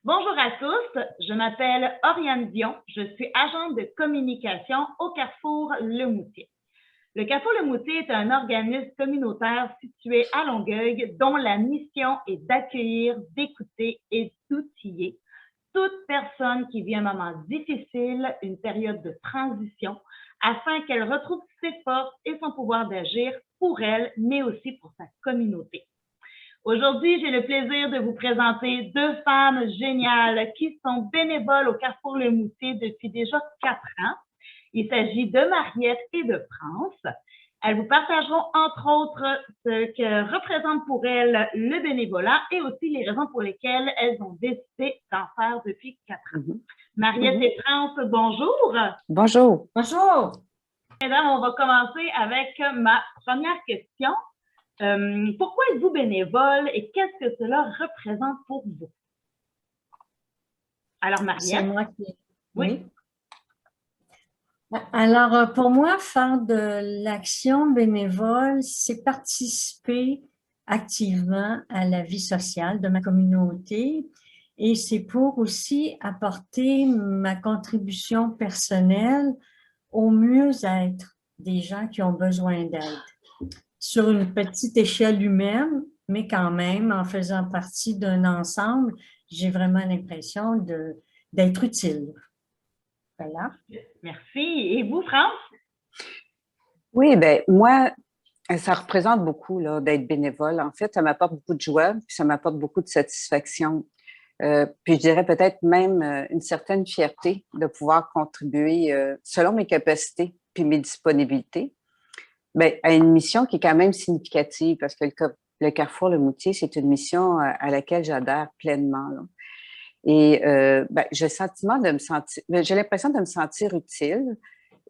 Bonjour à tous, je m'appelle Oriane Dion, je suis agente de communication au Carrefour Le Moutier. Le Carrefour Le Moutier est un organisme communautaire situé à Longueuil dont la mission est d'accueillir, d'écouter et d'outiller toute personne qui vit un moment difficile, une période de transition, afin qu'elle retrouve ses forces et son pouvoir d'agir pour elle, mais aussi pour sa communauté. Aujourd'hui, j'ai le plaisir de vous présenter deux femmes géniales qui sont bénévoles au Carrefour Le Moutier depuis déjà 4 ans. Il s'agit de Mariette et de France. Elles vous partageront entre autres ce que représente pour elles le bénévolat et aussi les raisons pour lesquelles elles ont décidé d'en faire depuis 4 ans. Mariette et France, bonjour. Bonjour. Bonjour. Mesdames, on va commencer avec ma première question. Pourquoi êtes-vous bénévole et qu'est-ce que cela représente pour vous? Alors, Mariette. C'est moi qui... Oui. Alors, pour moi, faire de l'action bénévole, c'est participer activement à la vie sociale de ma communauté et c'est pour aussi apporter ma contribution personnelle au mieux-être des gens qui ont besoin d'aide. Sur une petite échelle humaine, mais quand même, en faisant partie d'un ensemble, j'ai vraiment l'impression d'être utile. Voilà. Merci. Et vous, France? Oui, bien, moi, ça représente beaucoup là, d'être bénévole. En fait, ça m'apporte beaucoup de joie, puis ça m'apporte beaucoup de satisfaction. Puis je dirais peut-être même une certaine fierté de pouvoir contribuer selon mes capacités puis mes disponibilités. Bien, à une mission qui est quand même significative parce que le Carrefour Le Moutier, c'est une mission à laquelle j'adhère pleinement. Là. Et ben, j'ai l'impression de me sentir utile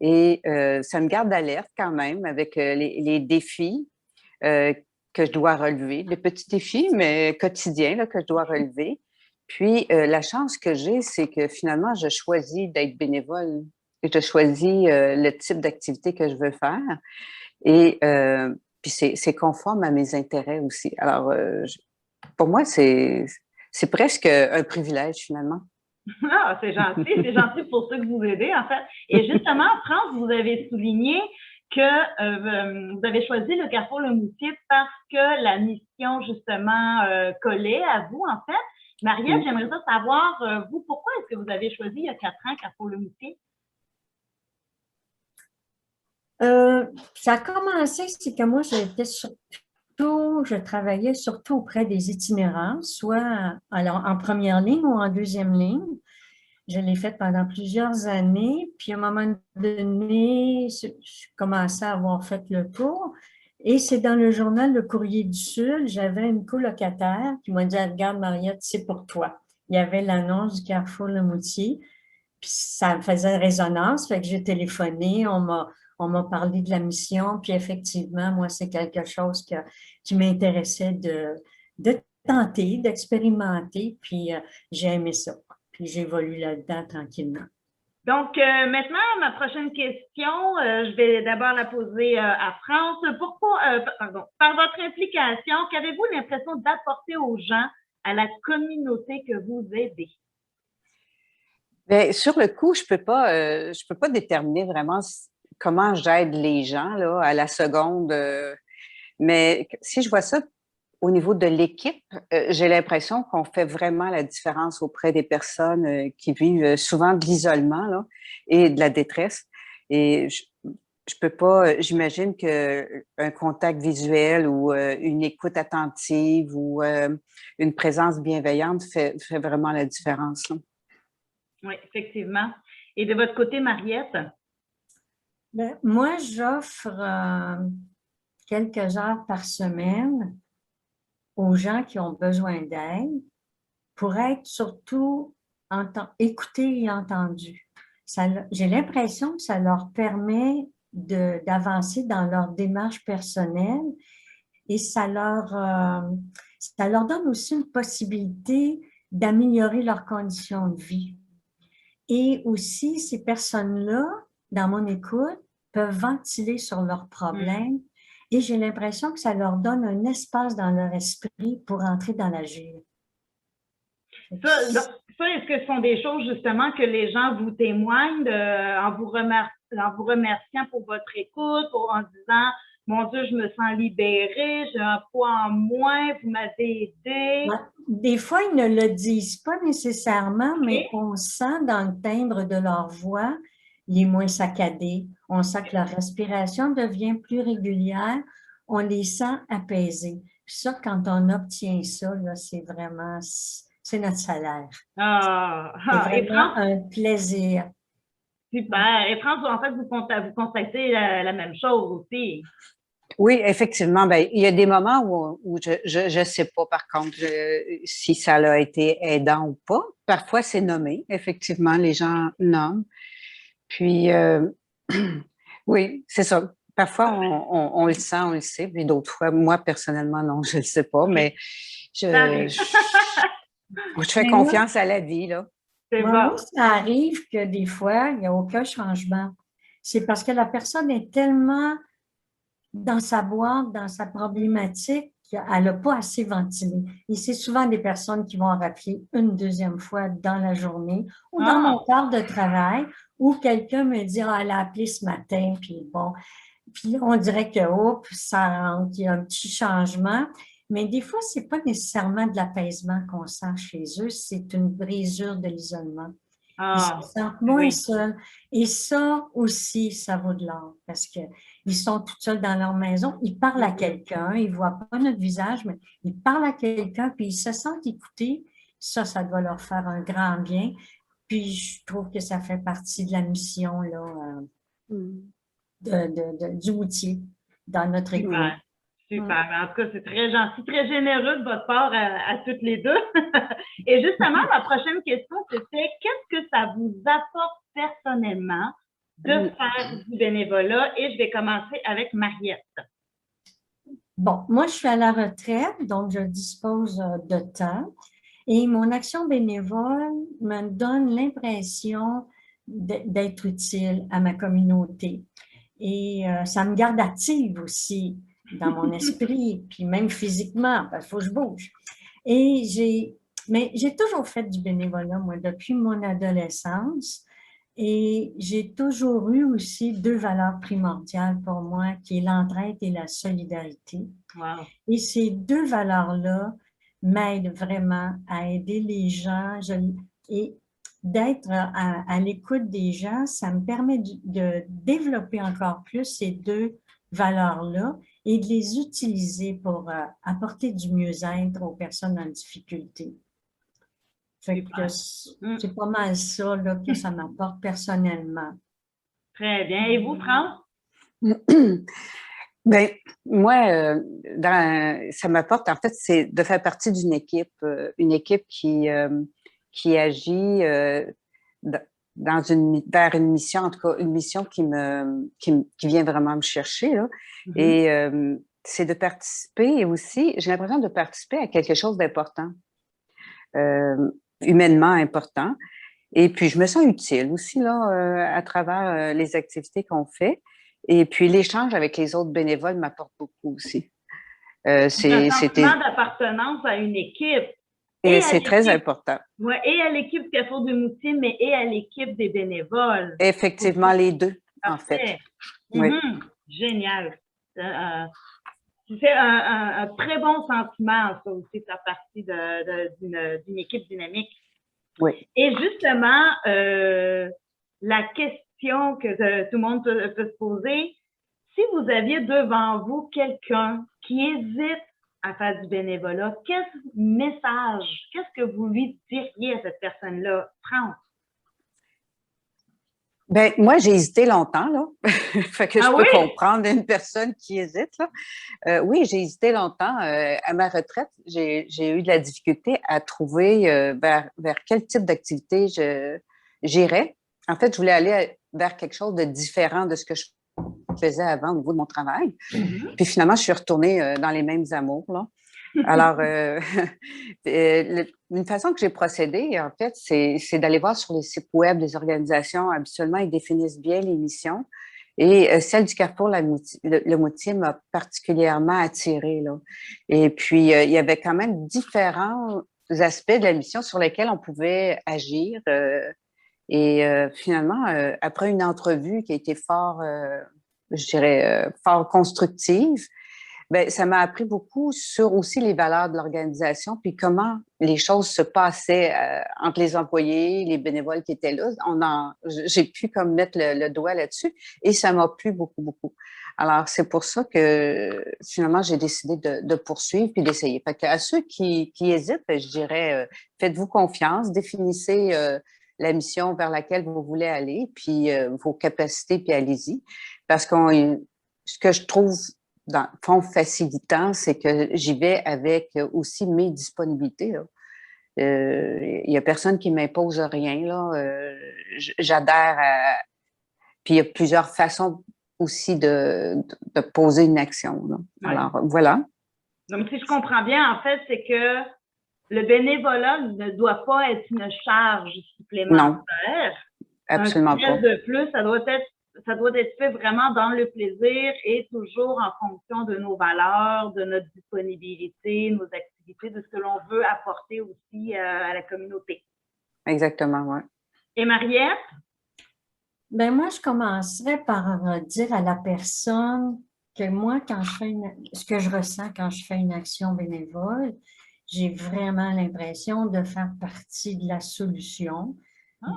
et ça me garde alerte quand même avec les défis que je dois relever, les petits défis, mais quotidiens là, que je dois relever. Puis la chance que j'ai, c'est que finalement, je choisis d'être bénévole et je choisis le type d'activité que je veux faire. Et puis c'est conforme à mes intérêts aussi. Alors, pour moi, c'est presque un privilège finalement. Ah, c'est gentil pour ceux que vous aidez, en fait. Et justement, France, vous avez souligné que vous avez choisi le Carrefour Le Moutier parce que la mission, justement, collait à vous, en fait. Mariette, j'aimerais savoir, vous, pourquoi est-ce que vous avez choisi il y a 4 ans Carrefour Le Moutier? Ça a commencé, c'est que moi, je travaillais surtout auprès des itinérants, soit en première ligne ou en deuxième ligne. Je l'ai fait pendant plusieurs années, puis à un moment donné, je commençais à avoir fait le tour. Et c'est dans le journal Le Courrier du Sud, j'avais une colocataire qui m'a dit « Regarde, Mariette, c'est pour toi ». Il y avait l'annonce du Carrefour Le Moutier, puis ça faisait résonance, fait que j'ai téléphoné, on m'a parlé de la mission, puis effectivement, moi, c'est quelque chose qui m'intéressait de tenter, d'expérimenter, puis j'ai aimé ça. Puis j'évolue là-dedans tranquillement. Donc, maintenant, ma prochaine question, je vais d'abord la poser à France. Par votre implication, qu'avez-vous l'impression d'apporter aux gens, à la communauté que vous aidez? Bien, sur le coup, je peux pas déterminer vraiment comment j'aide les gens là, à la seconde. Mais si je vois ça au niveau de l'équipe, j'ai l'impression qu'on fait vraiment la différence auprès des personnes qui vivent souvent de l'isolement là, et de la détresse. Et je peux pas, j'imagine que un contact visuel ou une écoute attentive ou une présence bienveillante fait vraiment la différence. Là. Oui, effectivement. Et de votre côté, Mariette? Bien, moi, j'offre quelques heures par semaine aux gens qui ont besoin d'aide pour être surtout écoutés et entendus. J'ai l'impression que ça leur permet d'avancer dans leur démarche personnelle et ça leur donne aussi une possibilité d'améliorer leurs conditions de vie. Et aussi, ces personnes-là, dans mon écoute, peuvent ventiler sur leurs problèmes et j'ai l'impression que ça leur donne un espace dans leur esprit pour entrer dans l'agir. Ça, est-ce que ce sont des choses justement que les gens vous témoignent en vous remerciant pour votre écoute, en disant mon Dieu, je me sens libérée, j'ai un poids en moins, vous m'avez aidé. Ouais. Des fois, ils ne le disent pas nécessairement, mais on sent dans le timbre de leur voix, il est moins saccadé. On sent que leur respiration devient plus régulière. On les sent apaisés. Puis ça, quand on obtient ça, là, c'est vraiment, c'est notre salaire. C'est vraiment un plaisir. Super. Et France, en fait, vous constatez la même chose aussi. Oui, effectivement. Ben, il y a des moments où je sais pas, par contre, si ça a été aidant ou pas. Parfois, c'est nommé. Effectivement, les gens nomment. Puis, oui, c'est ça. Parfois, on le sent, on le sait. Puis d'autres fois, moi, personnellement, non, je le sais pas. Mais je fais confiance à la vie, là. Moi, ça arrive que des fois, il n'y a aucun changement. C'est parce que la personne est tellement dans sa boîte, dans sa problématique, qu'elle n'a pas assez ventilé. Et c'est souvent des personnes qui vont rappeler une deuxième fois dans la journée ou dans mon quart de travail où quelqu'un me dit « Ah, elle a appelé ce matin », puis bon, puis on dirait que, oups, il y a un petit changement. Mais des fois, ce n'est pas nécessairement de l'apaisement qu'on sent chez eux, c'est une brisure de l'isolement. Ils se sentent moins seuls. Et ça aussi, ça vaut de l'or parce qu'ils sont tout seuls dans leur maison. Ils parlent à quelqu'un, ils ne voient pas notre visage, mais ils parlent à quelqu'un, puis ils se sentent écoutés. Ça doit leur faire un grand bien. Puis je trouve que ça fait partie de la mission là, du Moutier dans notre équipe. Super. En tout cas, c'est très gentil, très généreux de votre part à toutes les deux. Et justement, ma prochaine question, c'était qu'est-ce que ça vous apporte personnellement de faire du bénévolat? Et je vais commencer avec Mariette. Bon, moi, je suis à la retraite, donc je dispose de temps. Et mon action bénévole me donne l'impression d'être utile à ma communauté. Et ça me garde active aussi dans mon esprit, puis même physiquement, parce qu'il faut que je bouge. Mais j'ai toujours fait du bénévolat, moi, depuis mon adolescence. Et j'ai toujours eu aussi deux valeurs primordiales pour moi, qui est l'entraide et la solidarité. Wow. Et ces deux valeurs-là m'aident vraiment à aider les gens. Et d'être à l'écoute des gens, ça me permet de développer encore plus ces deux valeurs-là et de les utiliser pour apporter du mieux-être aux personnes en difficulté. C'est pas mal ça là, que ça m'apporte personnellement. Très bien. Et vous, France? Bien, moi, ça m'apporte, en fait, c'est de faire partie d'une équipe qui agit vers une mission, en tout cas, une mission qui vient vraiment me chercher, là. Et c'est de participer aussi, j'ai l'impression de participer à quelque chose d'important, humainement important. Et puis, je me sens utile aussi, là, à travers les activités qu'on fait. Et puis, l'échange avec les autres bénévoles m'apporte beaucoup aussi. C'est un sentiment d'appartenance à une équipe. Et c'est très important. Oui, et à l'équipe Carrefour du Moutier, mais et à l'équipe des bénévoles. Effectivement, les deux, en fait. Oui. Génial. C'est un très bon sentiment, ça aussi, de faire partie d'une équipe dynamique. Oui. Et justement, la question que tout le monde peut se poser, si vous aviez devant vous quelqu'un qui hésite à faire du bénévolat, quel message, qu'est-ce que vous lui diriez à cette personne-là, France? Ben, moi, j'ai hésité longtemps, là. Fait que je peux comprendre une personne qui hésite, là. Oui, j'ai hésité longtemps. À ma retraite, j'ai eu de la difficulté à trouver vers quel type d'activité j'irais. En fait, je voulais aller vers quelque chose de différent de ce que je faisais avant au niveau de mon travail. Puis finalement, je suis retournée dans les mêmes amours, là. Alors, une façon que j'ai procédé, en fait, c'est d'aller voir sur les sites web des organisations. Habituellement, ils définissent bien les missions. Et celle du Carrefour le Moutier m'a particulièrement attirée, là. Et puis, il y avait quand même différents aspects de la mission sur lesquels on pouvait agir. Finalement, après une entrevue qui a été fort, je dirais, fort constructive, ben, ça m'a appris beaucoup sur aussi les valeurs de l'organisation, puis comment les choses se passaient entre les employés, les bénévoles qui étaient là. J'ai pu comme mettre le doigt là-dessus et ça m'a plu beaucoup, beaucoup. Alors, c'est pour ça que finalement, j'ai décidé de poursuivre puis d'essayer. Fait qu'à ceux qui hésitent, ben, je dirais, faites-vous confiance, définissez la mission vers laquelle vous voulez aller, puis vos capacités, puis allez-y. Parce que ce que je trouve dans le fond facilitant, c'est que j'y vais avec aussi mes disponibilités. Il y a personne qui m'impose rien. J'adhère à... Puis il y a plusieurs façons aussi de poser une action. Là. Ouais. Alors, voilà. Donc, si je comprends bien, en fait, c'est que le bénévolat ne doit pas être une charge supplémentaire. Non, absolument pas. De plus, ça doit être fait vraiment dans le plaisir et toujours en fonction de nos valeurs, de notre disponibilité, nos activités, de ce que l'on veut apporter aussi à la communauté. Exactement, oui. Et Mariette? Ben moi, je commencerais par dire à la personne que moi, quand je fais ce que je ressens quand je fais une action bénévole, j'ai vraiment l'impression de faire partie de la solution,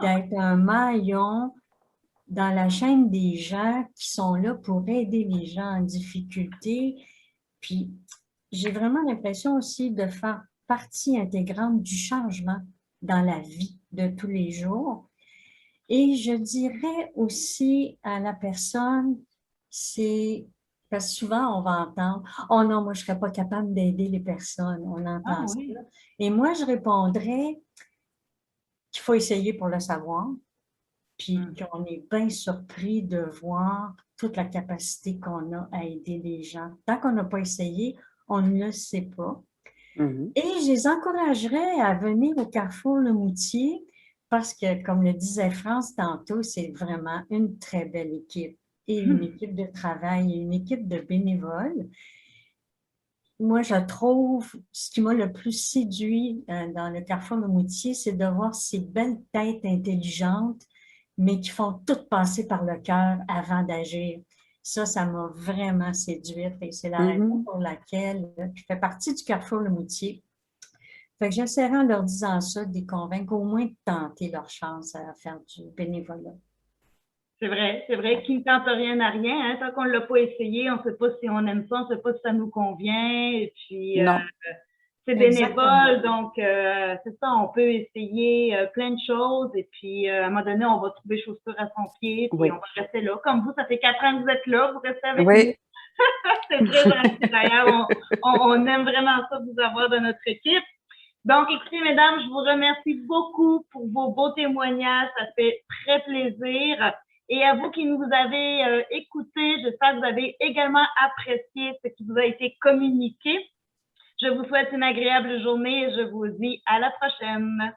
d'être un maillon dans la chaîne des gens qui sont là pour aider les gens en difficulté. Puis, j'ai vraiment l'impression aussi de faire partie intégrante du changement dans la vie de tous les jours. Et je dirais aussi à la personne, c'est parce que souvent on va entendre « Oh non, moi je ne serais pas capable d'aider les personnes. » On entend ça. Oui. Et moi, je répondrais qu'il faut essayer pour le savoir, puis qu'on est bien surpris de voir toute la capacité qu'on a à aider les gens. Tant qu'on n'a pas essayé, on ne le sait pas. Et je les encouragerais à venir au Carrefour Le Moutier parce que, comme le disait France tantôt, c'est vraiment une très belle équipe et une équipe de travail et une équipe de bénévoles. Moi, je trouve, ce qui m'a le plus séduit dans le Carrefour Le Moutier, c'est de voir ces belles têtes intelligentes, mais qui font tout passer par le cœur avant d'agir. Ça m'a vraiment séduite et c'est la raison pour laquelle je fais partie du Carrefour Le Moutier. Fait que j'essaierai en leur disant ça, de les convaincre au moins de tenter leur chance à faire du bénévolat. C'est vrai, qui ne tente rien à rien. Hein? Tant qu'on ne l'a pas essayé, on ne sait pas si on aime ça, on ne sait pas si ça nous convient. Et puis, c'est bénévole, donc c'est ça, on peut essayer plein de choses. Et puis, à un moment donné, on va trouver chaussure à son pied, puis on va rester là. Comme vous, ça fait 4 ans que vous êtes là, vous restez avec nous. C'est très gentil d'ailleurs. On aime vraiment ça, vous avoir dans notre équipe. Donc, écoutez, mesdames, je vous remercie beaucoup pour vos beaux témoignages. Ça fait très plaisir. Et à vous qui nous avez écoutés, j'espère que vous avez également apprécié ce qui vous a été communiqué. Je vous souhaite une agréable journée et je vous dis à la prochaine.